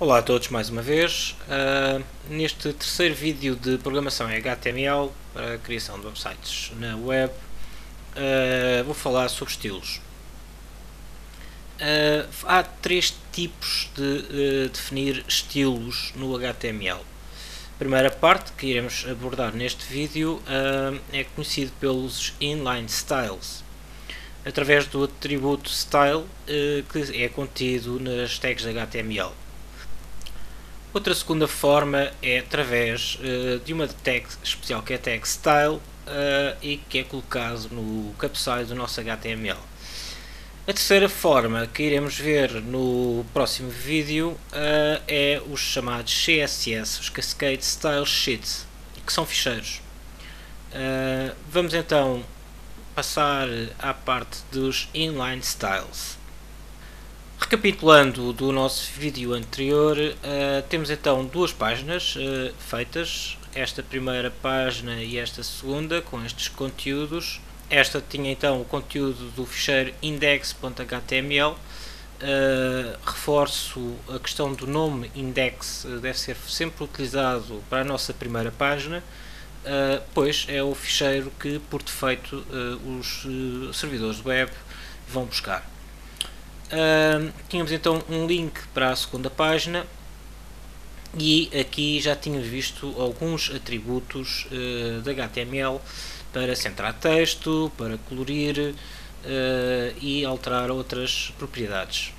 Olá a todos mais uma vez. Neste terceiro vídeo de programação em HTML para a criação de websites na web, vou falar sobre estilos. Há três tipos de definir estilos no HTML. A primeira parte que iremos abordar neste vídeo é conhecido pelos inline styles, através do atributo style que é contido nas tags HTML. Outra segunda forma é através de uma tag especial que é a tag style e que é colocado no cabeçalho do nosso HTML. A terceira forma que iremos ver no próximo vídeo é os chamados CSS, os Cascade Style Sheets, que são ficheiros. Vamos então passar à parte dos inline styles. Recapitulando do nosso vídeo anterior, temos então duas páginas feitas, esta primeira página e esta segunda, com estes conteúdos. Esta tinha então o conteúdo do ficheiro index.html. Reforço a questão do nome index, deve ser sempre utilizado para a nossa primeira página, pois é o ficheiro que por defeito os servidores web vão buscar. Tínhamos então um link para a segunda página e aqui já tínhamos visto alguns atributos de HTML para centrar texto, para colorir e alterar outras propriedades.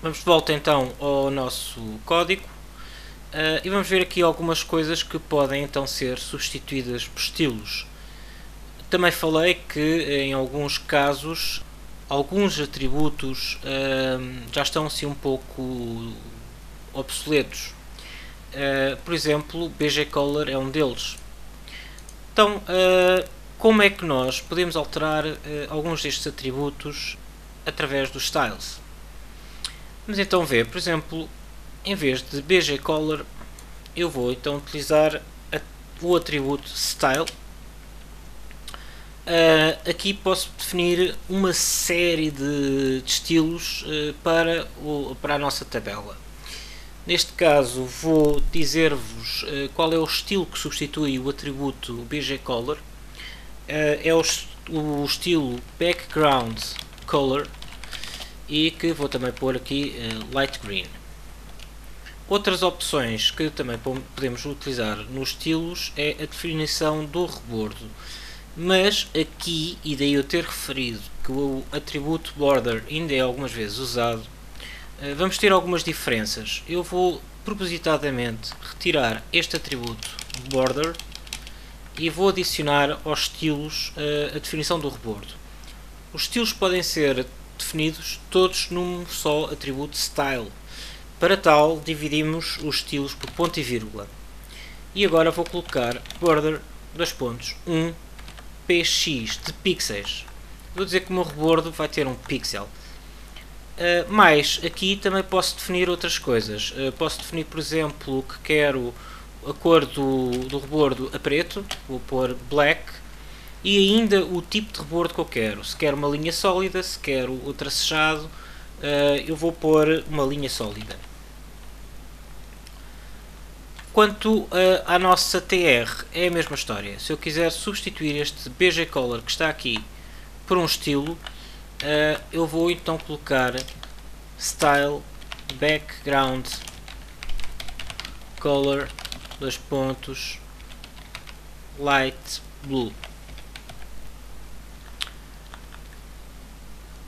Vamos de volta então ao nosso código e vamos ver aqui algumas coisas que podem então ser substituídas por estilos. Também falei que em alguns casos alguns atributos já estão assim um pouco obsoletos. Por exemplo, bgcolor é um deles. Então, como é que nós podemos alterar alguns destes atributos através dos styles? Vamos então ver, por exemplo, em vez de bgcolor, eu vou então utilizar o atributo style. Aqui posso definir uma série de estilos para a nossa tabela. Neste caso vou dizer-vos qual é o estilo que substitui o atributo bgcolor. É o estilo background color e que vou também pôr aqui light green. Outras opções que também podemos utilizar nos estilos é a definição do rebordo. Mas aqui, e daí eu ter referido que o atributo border ainda é algumas vezes usado, vamos ter algumas diferenças. Eu vou propositadamente retirar este atributo border e vou adicionar aos estilos a definição do rebordo. Os estilos podem ser definidos todos num só atributo style. Para tal, dividimos os estilos por ponto e vírgula. E agora vou colocar border 1 px de pixels. Vou dizer que o meu rebordo vai ter um pixel. Mas aqui também posso definir outras coisas. Posso definir, por exemplo, que quero a cor do rebordo a preto, vou pôr black, e ainda o tipo de rebordo que eu quero. Se quero uma linha sólida, se quero o tracejado, eu vou pôr uma linha sólida. Quanto à nossa TR, é a mesma história. Se eu quiser substituir este bgcolor que está aqui por um estilo, eu vou então colocar style background color light blue.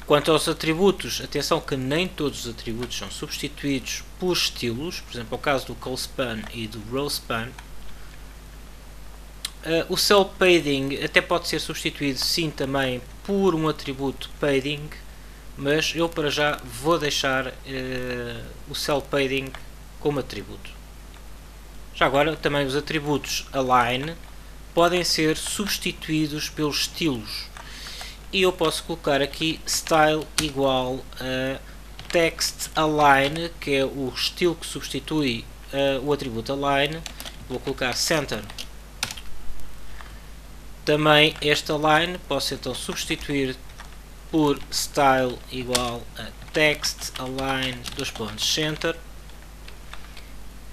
Quanto aos atributos, atenção que nem todos os atributos são substituídos por estilos, por exemplo, o caso do colspan e do rowspan. O cell padding até pode ser substituído sim também por um atributo padding, mas eu para já vou deixar o cell padding como atributo. Já agora também os atributos align podem ser substituídos pelos estilos. E eu posso colocar aqui style igual a text align, que é o estilo que substitui o atributo align. Vou colocar center. Também este align posso então substituir por style igual a text align center.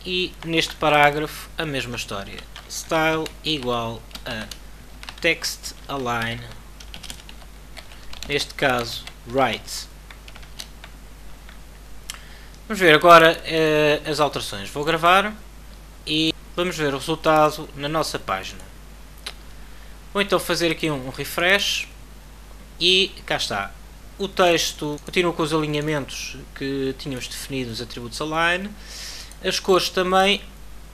e neste parágrafo a mesma história. Style igual a text align, neste caso right. Vamos ver agora as alterações. Vou gravar e vamos ver o resultado na nossa página. Vou então fazer aqui um refresh e cá está. O texto continua com os alinhamentos que tínhamos definido nos atributos align, as cores também,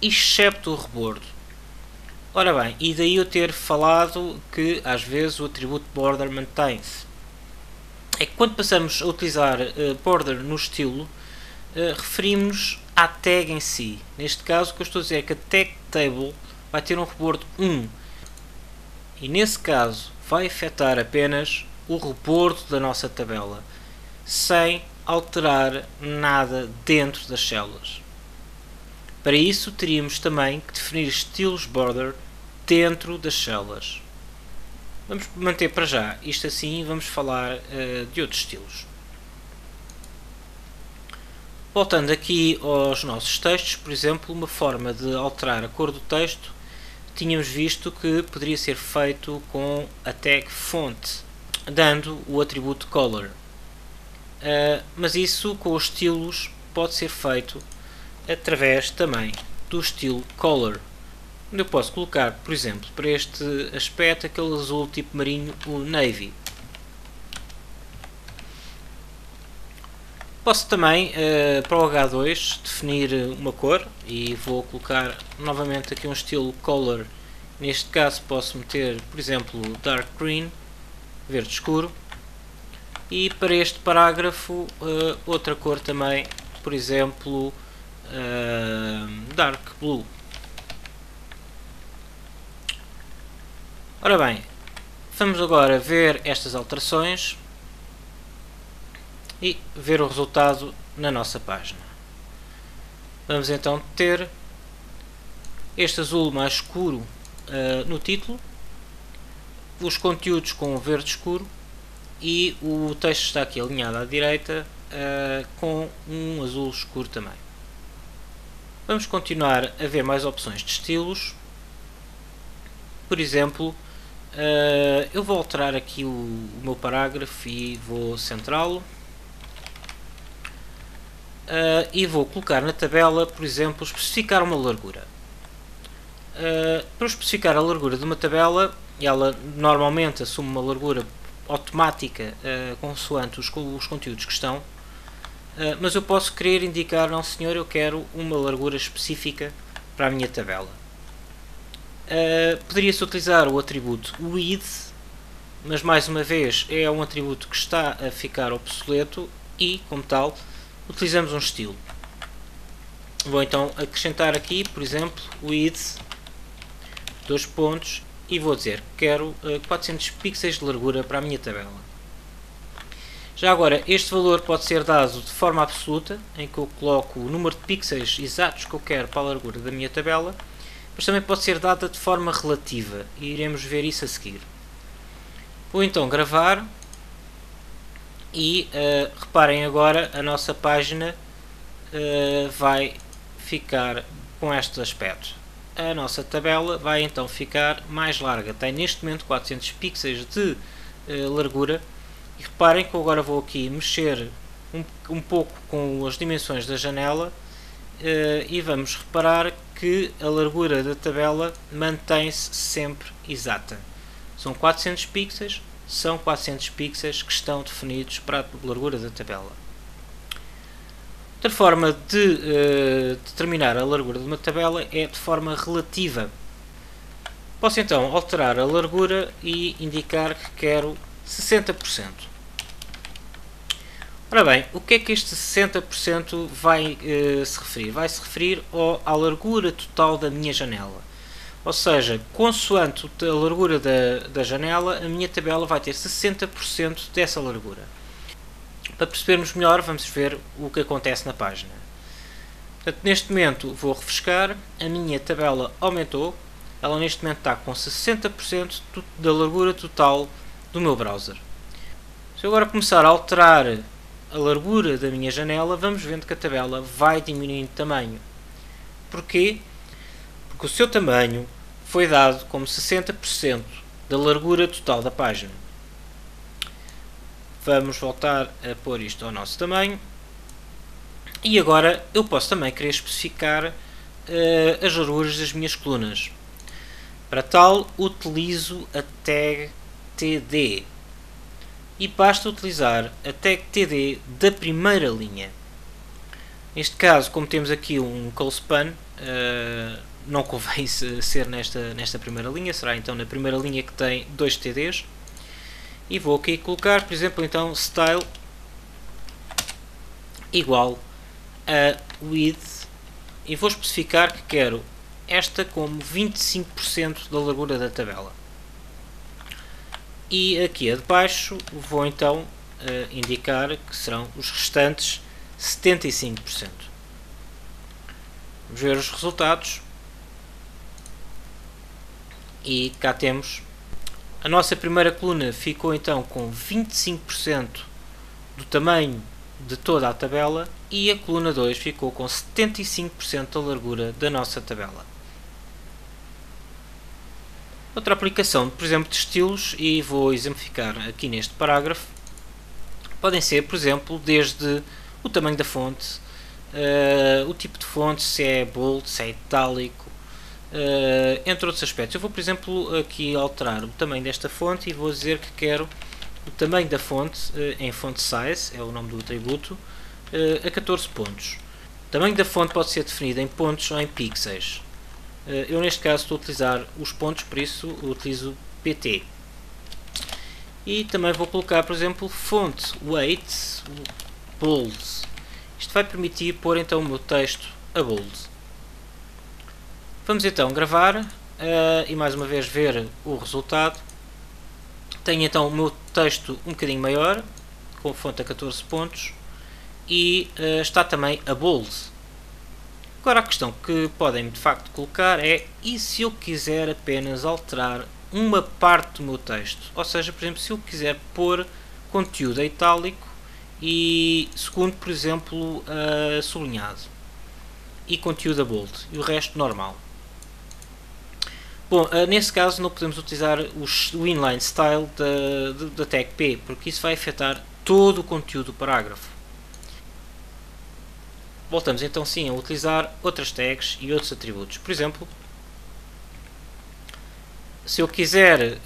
excepto o rebordo. Ora bem, e daí eu ter falado que às vezes o atributo border mantém-se. É que quando passamos a utilizar border no estilo, referimos-nos à tag em si. Neste caso, o que eu estou a dizer é que a tag table vai ter um rebordo 1 e nesse caso vai afetar apenas o rebordo da nossa tabela, sem alterar nada dentro das células. Para isso teríamos também que definir estilos border dentro das células. Vamos manter para já isto assim e vamos falar de outros estilos. Voltando aqui aos nossos textos, por exemplo, uma forma de alterar a cor do texto, tínhamos visto que poderia ser feito com a tag font, dando o atributo color. Mas isso com os estilos pode ser feito através também do estilo color. Onde eu posso colocar, por exemplo, para este aspecto, aquele azul tipo marinho, o navy. Posso também, para o H2, definir uma cor e vou colocar novamente aqui um estilo color. Neste caso posso meter, por exemplo, dark green, verde escuro. E para este parágrafo, outra cor também, por exemplo, dark blue. Ora bem, vamos agora ver estas alterações e ver o resultado na nossa página. Vamos então ter este azul mais escuro no título, os conteúdos com verde escuro e o texto está aqui alinhado à direita com um azul escuro também. Vamos continuar a ver mais opções de estilos. Por exemplo, eu vou alterar aqui o meu parágrafo e vou centrá-lo. E vou colocar na tabela, por exemplo, especificar uma largura. Para especificar a largura de uma tabela, ela normalmente assume uma largura automática consoante os conteúdos que estão, mas eu posso querer indicar, não senhor, eu quero uma largura específica para a minha tabela. Poderia-se utilizar o atributo width, mas mais uma vez é um atributo que está a ficar obsoleto e, como tal, utilizamos um estilo. Vou então acrescentar aqui, por exemplo, width, 2 pontos, e vou dizer que quero 400 pixels de largura para a minha tabela. Já agora, este valor pode ser dado de forma absoluta, em que eu coloco o número de pixels exatos que eu quero para a largura da minha tabela, mas também pode ser dada de forma relativa, e iremos ver isso a seguir. Vou então gravar. E reparem agora, a nossa página vai ficar com este aspecto. A nossa tabela vai então ficar mais larga. Tem neste momento 400 pixels de largura. E reparem que eu agora vou aqui mexer um pouco com as dimensões da janela e vamos reparar que a largura da tabela mantém-se sempre exata. São 400 pixels. São 400 pixels que estão definidos para a largura da tabela. Outra forma de determinar a largura de uma tabela é de forma relativa. Posso então alterar a largura e indicar que quero 60%. Ora bem, o que é que este 60% vai se referir? Vai se referir à largura total da minha janela. Ou seja, consoante a largura da janela, a minha tabela vai ter 60% dessa largura. Para percebermos melhor, vamos ver o que acontece na página. Portanto, neste momento vou refrescar, a minha tabela aumentou, ela neste momento está com 60% da largura total do meu browser. Se eu agora começar a alterar a largura da minha janela, vamos vendo que a tabela vai diminuindo de tamanho. Porquê? Porque o seu tamanho foi dado como 60% da largura total da página. Vamos voltar a pôr isto ao nosso tamanho. E agora eu posso também querer especificar as larguras das minhas colunas. Para tal, utilizo a tag TD. E basta utilizar a tag TD da primeira linha. Neste caso, como temos aqui um col-span, não convém ser nesta primeira linha, será então na primeira linha que tem 2 TDs. E vou aqui colocar, por exemplo, então style igual a width e vou especificar que quero esta como 25% da largura da tabela. E aqui a de baixo vou então indicar que serão os restantes 75%. Vamos ver os resultados. E cá temos a nossa primeira coluna ficou então com 25% do tamanho de toda a tabela e a coluna 2 ficou com 75% da largura da nossa tabela. Outra aplicação, por exemplo, de estilos, e vou exemplificar aqui neste parágrafo, podem ser, por exemplo, desde o tamanho da fonte, o tipo de fonte, se é bold, se é itálico, entre outros aspectos. Eu vou, por exemplo, aqui alterar o tamanho desta fonte e vou dizer que quero o tamanho da fonte em font size, é o nome do atributo, a 14 pontos. O tamanho da fonte pode ser definido em pontos ou em pixels. Eu neste caso estou a utilizar os pontos, por isso utilizo pt. E também vou colocar, por exemplo, font weight bold. Isto vai permitir pôr então o meu texto a bold. Vamos então gravar e mais uma vez ver o resultado. Tenho então o meu texto um bocadinho maior, com fonte a 14 pontos, e está também a bold. Agora a questão que podem de facto colocar é: e se eu quiser apenas alterar uma parte do meu texto? Ou seja, por exemplo, se eu quiser pôr conteúdo itálico e segundo, por exemplo, sublinhado, e conteúdo a bold, e o resto normal. Bom, nesse caso não podemos utilizar o inline style da tag P, porque isso vai afetar todo o conteúdo do parágrafo. Voltamos então sim a utilizar outras tags e outros atributos. Por exemplo, se eu quiser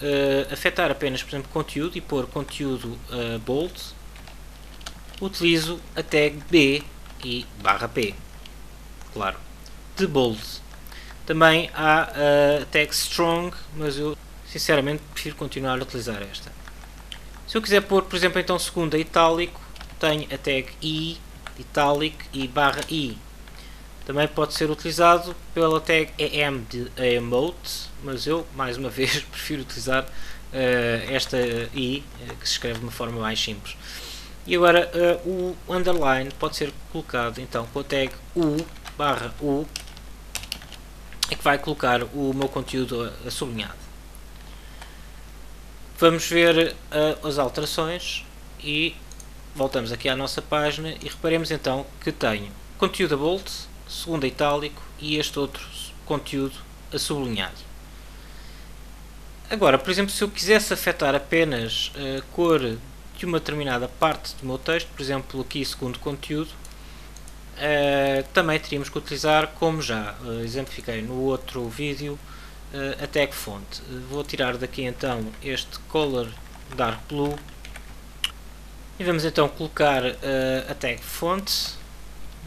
afetar apenas, por exemplo, conteúdo e pôr conteúdo bold, utilizo a tag B e /P, claro, de bold. Também há a tag strong, mas eu sinceramente prefiro continuar a utilizar esta. Se eu quiser pôr, por exemplo, então segunda itálico, tenho a tag I, italic e /I. Também pode ser utilizado pela tag EM de emote, mas eu, mais uma vez, prefiro utilizar esta I, que se escreve de uma forma mais simples. E agora o underline pode ser colocado então com a tag U/U, é que vai colocar o meu conteúdo sublinhado. Vamos ver as alterações e voltamos aqui à nossa página e reparemos então que tenho conteúdo a bold, segundo itálico e este outro conteúdo a sublinhado. Agora, por exemplo, se eu quisesse afetar apenas a cor de uma determinada parte do meu texto, por exemplo aqui segundo conteúdo, também teríamos que utilizar, como já exemplifiquei no outro vídeo, a tag font. Vou tirar daqui então este color dark blue e vamos então colocar a tag font.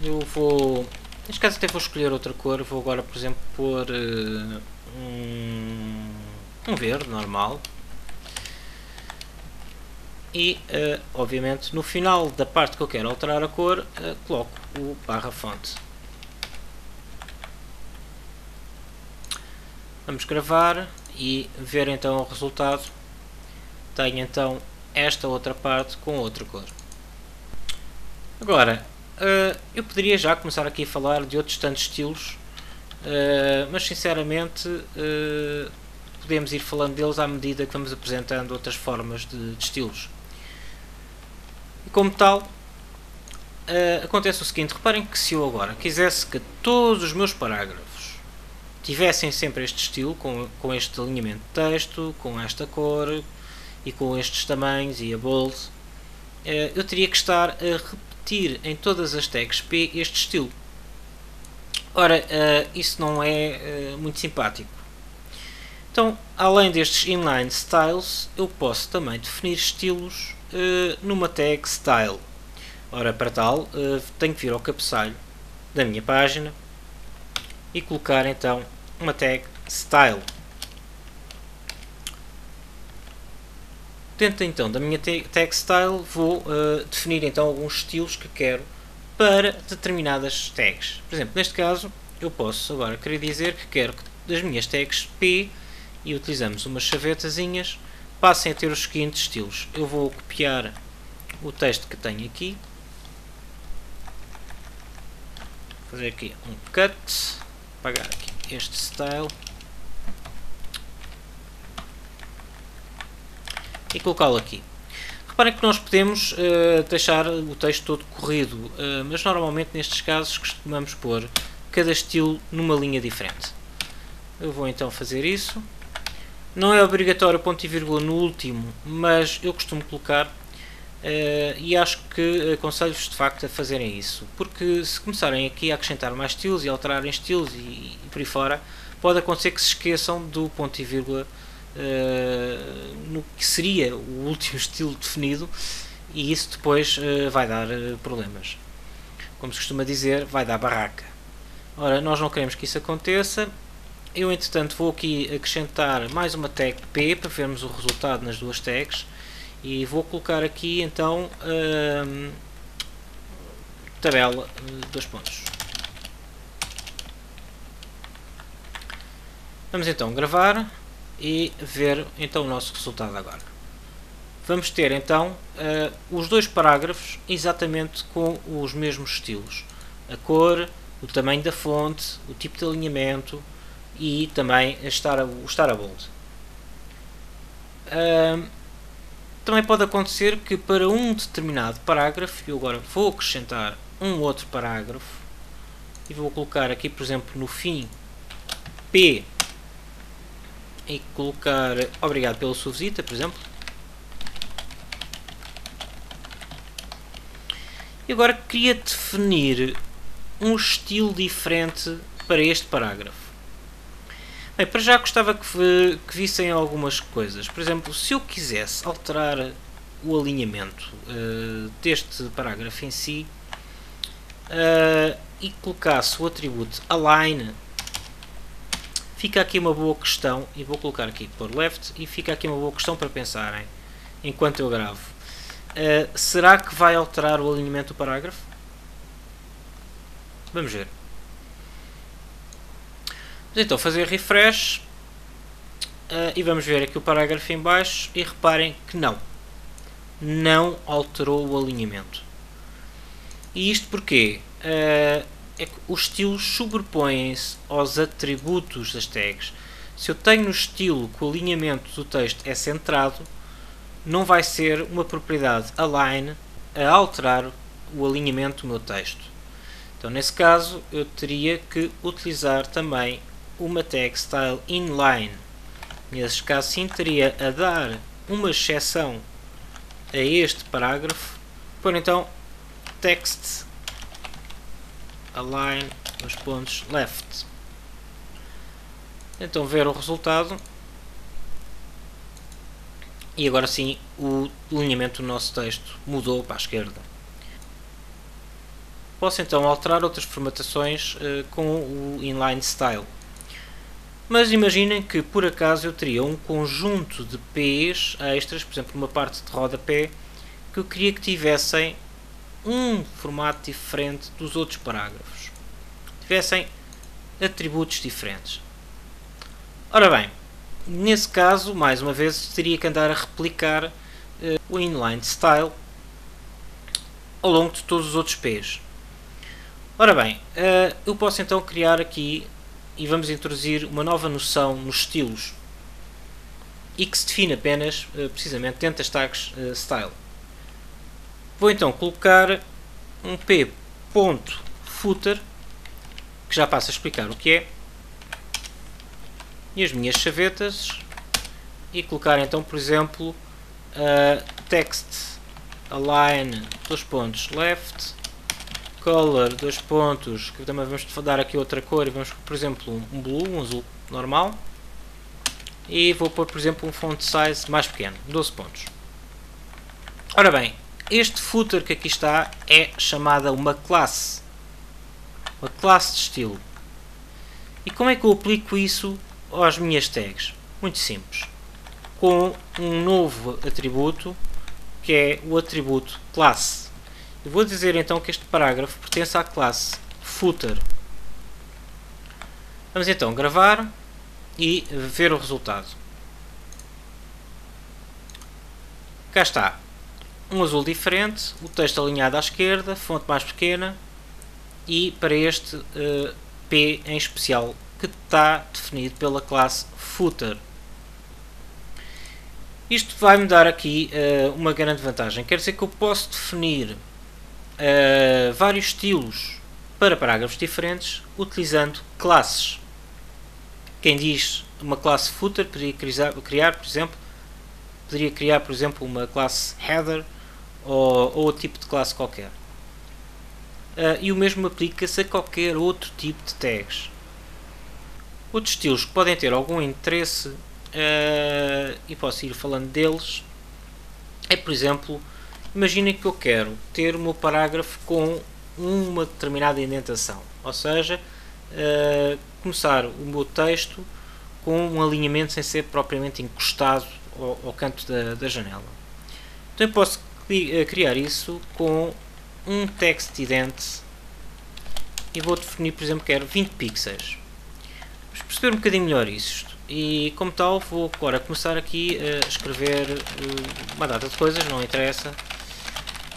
Eu vou, neste caso até vou escolher outra cor, vou agora por exemplo pôr um verde normal. E obviamente no final da parte que eu quero alterar a cor coloco o /font. Vamos gravar e ver então o resultado. Tenho então esta outra parte com outra cor. Agora eu poderia já começar aqui a falar de outros tantos estilos, mas sinceramente podemos ir falando deles à medida que vamos apresentando outras formas de estilos. E como tal, acontece o seguinte, reparem que se eu agora quisesse que todos os meus parágrafos tivessem sempre este estilo, com este alinhamento de texto, com esta cor e com estes tamanhos e a bold, eu teria que estar a repetir em todas as tags P este estilo. Ora, isso não é muito simpático. Então, além destes inline styles, eu posso também definir estilos numa tag style. Ora, para tal, tenho que vir ao cabeçalho da minha página e colocar então uma tag style. Dentro então da minha tag style vou definir então alguns estilos que quero para determinadas tags. Por exemplo, neste caso eu posso agora querer dizer que quero que das minhas tags P, e utilizamos umas chavetazinhas, passem a ter os seguintes estilos. Eu vou copiar o texto que tenho aqui, fazer aqui um cut, apagar aqui este style e colocá-lo aqui. Reparem que nós podemos deixar o texto todo corrido, mas normalmente nestes casos costumamos pôr cada estilo numa linha diferente. Eu vou então fazer isso. Não é obrigatório ponto e vírgula no último, mas eu costumo colocar e acho que aconselho-vos de facto a fazerem isso, porque se começarem aqui a acrescentar mais estilos e alterarem estilos e por aí fora, pode acontecer que se esqueçam do ponto e vírgula no que seria o último estilo definido, e isso depois vai dar problemas. Como se costuma dizer, vai dar barraca. Ora, nós não queremos que isso aconteça. Eu, entretanto, vou aqui acrescentar mais uma tag P para vermos o resultado nas duas tags, e vou colocar aqui então tabela 2 pontos. Vamos então gravar e ver então o nosso resultado agora. Vamos ter então os dois parágrafos exatamente com os mesmos estilos: a cor, o tamanho da fonte, o tipo de alinhamento e também o estar a bold. Também pode acontecer que para um determinado parágrafo, eu agora vou acrescentar um outro parágrafo e vou colocar aqui, por exemplo, no fim P, e colocar obrigado pela sua visita, por exemplo. E agora queria definir um estilo diferente para este parágrafo. Bem, para já gostava que vissem algumas coisas. Por exemplo, se eu quisesse alterar o alinhamento deste parágrafo em si e colocasse o atributo align, fica aqui uma boa questão, e vou colocar aqui por left, e fica aqui uma boa questão para pensarem enquanto eu gravo. Será que vai alterar o alinhamento do parágrafo? Vamos ver. Vamos então fazer refresh e vamos ver aqui o parágrafo em baixo, e reparem que não alterou o alinhamento. E isto porquê? É que os estilos sobrepõem-se aos atributos das tags. Se eu tenho no estilo que o alinhamento do texto é centrado, não vai ser uma propriedade align a alterar o alinhamento do meu texto. Então, nesse caso, eu teria que utilizar também uma tag style inline. Nesse caso, sim, teria a dar uma exceção a este parágrafo, por então text align os pontos left. Então, ver o resultado, e agora sim o alinhamento do nosso texto mudou para a esquerda. Posso então alterar outras formatações com o inline style. Mas imaginem que por acaso eu teria um conjunto de P's extras, por exemplo uma parte de rodapé, que eu queria que tivessem um formato diferente dos outros parágrafos, tivessem atributos diferentes. Ora bem, nesse caso, mais uma vez, teria que andar a replicar o inline style ao longo de todos os outros P's. Ora bem, eu posso então criar aqui, e vamos introduzir uma nova noção nos estilos, e que se define apenas, precisamente, dentro das tags style. Vou então colocar um p.footer, que já passo a explicar o que é, e as minhas chavetas, e colocar então, por exemplo, text align left, color que também vamos dar aqui outra cor, e vamos, por exemplo, um blue, um azul normal, e vou pôr, por exemplo, um font size mais pequeno, 12 pontos. Ora bem, este footer que aqui está é chamada uma classe de estilo. E como é que eu aplico isso às minhas tags? Muito simples, com um novo atributo, que é o atributo classe. Eu vou dizer então que este parágrafo pertence à classe footer. Vamos então gravar e ver o resultado. Cá está, um azul diferente, o texto alinhado à esquerda, fonte mais pequena, e para este P em especial, que está definido pela classe footer. Isto vai-me dar aqui uma grande vantagem, quer dizer que eu posso definir vários estilos para parágrafos diferentes utilizando classes. Quem diz uma classe footer poderia criar, por exemplo, uma classe header ou outro tipo de classe qualquer. E o mesmo aplica-se a qualquer outro tipo de tags. Outros estilos que podem ter algum interesse, e posso ir falando deles, é, por exemplo, imaginem que eu quero ter o meu parágrafo com uma determinada indentação, ou seja, começar o meu texto com um alinhamento sem ser propriamente encostado ao canto da janela. Então eu posso criar isso com um text ident e vou definir, por exemplo, que quero 20 pixels. Vamos perceber um bocadinho melhor isto. E como tal, vou agora começar aqui a escrever uma data de coisas, não interessa.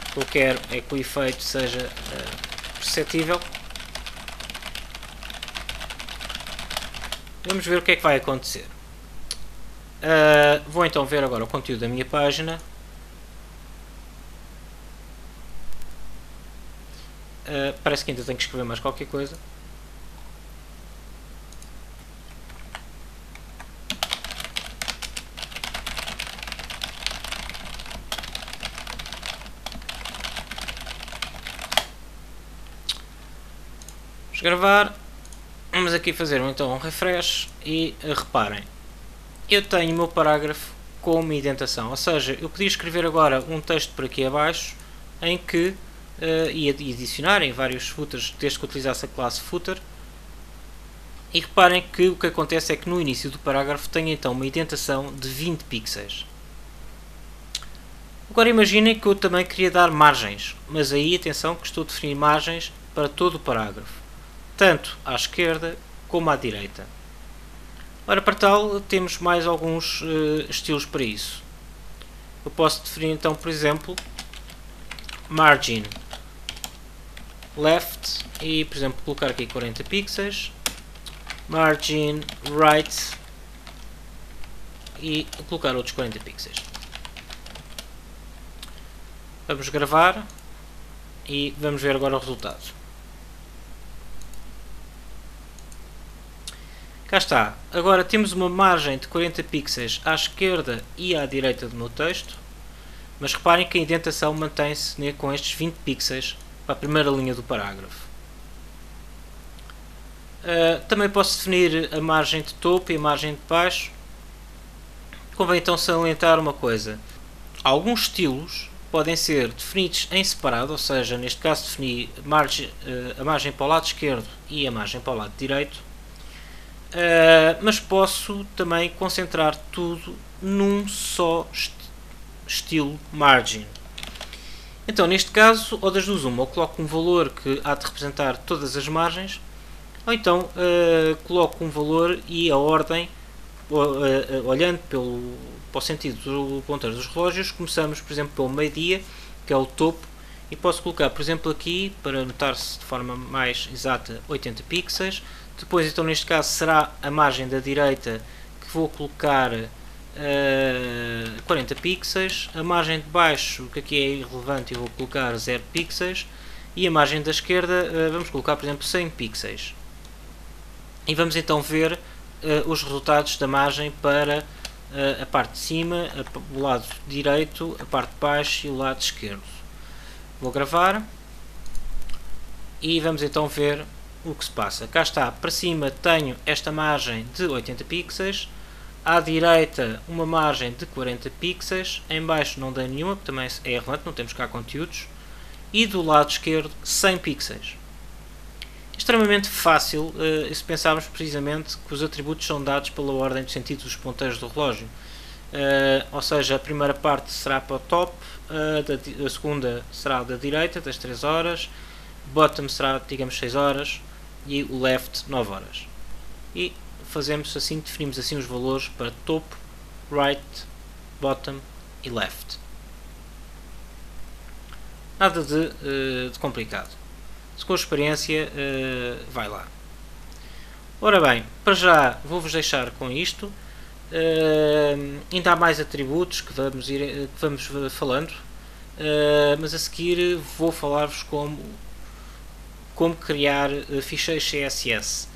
O que eu quero é que o efeito seja perceptível. Vamos ver o que é que vai acontecer. Vou então ver agora o conteúdo da minha página. Parece que ainda tenho que escrever mais qualquer coisa. Vamos gravar. Vamos aqui fazer então um refresh e reparem, eu tenho o meu parágrafo com uma indentação, ou seja, eu podia escrever agora um texto por aqui abaixo em que e adicionar em vários footers desde que utilizasse a classe footer, e reparem que o que acontece é que no início do parágrafo tenho então uma indentação de 20 pixels. Agora imaginem que eu também queria dar margens, mas aí atenção que estou a definir margens para todo o parágrafo, tanto à esquerda como à direita. Ora, para tal temos mais alguns estilos para isso. Eu posso definir então, por exemplo, margin left e, por exemplo, colocar aqui 40 pixels, margin right e colocar outros 40 pixels. Vamos gravar e vamos ver agora o resultado. Cá está. Agora temos uma margem de 40 pixels à esquerda e à direita do meu texto, mas reparem que a indentação mantém-se com estes 20 pixels para a primeira linha do parágrafo. Também posso definir a margem de topo e a margem de baixo. Convém então salientar uma coisa. Alguns estilos podem ser definidos em separado, ou seja, neste caso defini a margem para o lado esquerdo e a margem para o lado direito, mas posso também concentrar tudo num só estilo margin. Então, neste caso, ou das duas uma, ou coloco um valor que há de representar todas as margens, ou então coloco um valor e a ordem, olhando para o sentido do ponteiro dos relógios, começamos, por exemplo, pelo meio-dia, que é o topo, e posso colocar, por exemplo, aqui, para notar-se de forma mais exata, 80 pixels. Depois, então, neste caso, será a margem da direita que vou colocar 40 pixels. A margem de baixo, que aqui é irrelevante, eu vou colocar 0 pixels. e a margem da esquerda vamos colocar, por exemplo, 100 pixels. E vamos então ver os resultados da margem para a parte de cima, o lado direito, a parte de baixo e o lado esquerdo. Vou gravar e vamos então ver o que se passa. Cá está, para cima tenho esta margem de 80 pixels, à direita uma margem de 40 pixels, em baixo não dei nenhuma, porque também é irrelevante, não temos cá conteúdos, e do lado esquerdo 100 pixels. Extremamente fácil se pensarmos precisamente que os atributos são dados pela ordem de sentido dos ponteiros do relógio. Ou seja, a primeira parte será para o top, a segunda será da direita, das 3 horas, bottom será, digamos, 6 horas e o left 9 horas. E fazemos assim, definimos assim os valores para topo, right, bottom e left. Nada de complicado. Se com experiência, vai lá. Ora bem, para já vou-vos deixar com isto. Ainda há mais atributos que vamos falando, mas a seguir vou falar-vos como criar ficheiros CSS.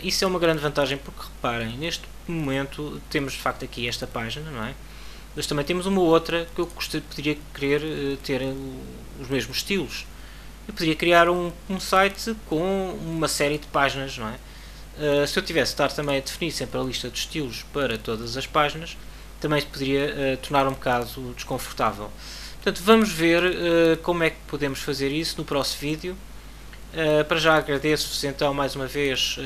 Isso é uma grande vantagem porque, reparem, neste momento temos de facto aqui esta página, não é? Mas também temos uma outra que eu poderia querer ter os mesmos estilos. Eu poderia criar um site com uma série de páginas, não é? Se eu tivesse de estar também a definir sempre a lista de estilos para todas as páginas, também se poderia tornar um bocado desconfortável. Portanto, vamos ver como é que podemos fazer isso no próximo vídeo. Para já agradeço-vos então mais uma vez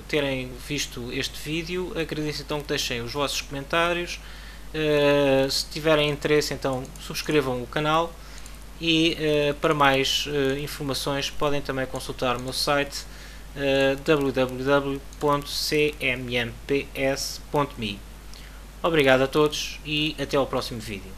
terem visto este vídeo, agradeço então que deixem os vossos comentários, se tiverem interesse então subscrevam o canal e para mais informações podem também consultar o meu site www.cmmps.me. Obrigado a todos e até ao próximo vídeo.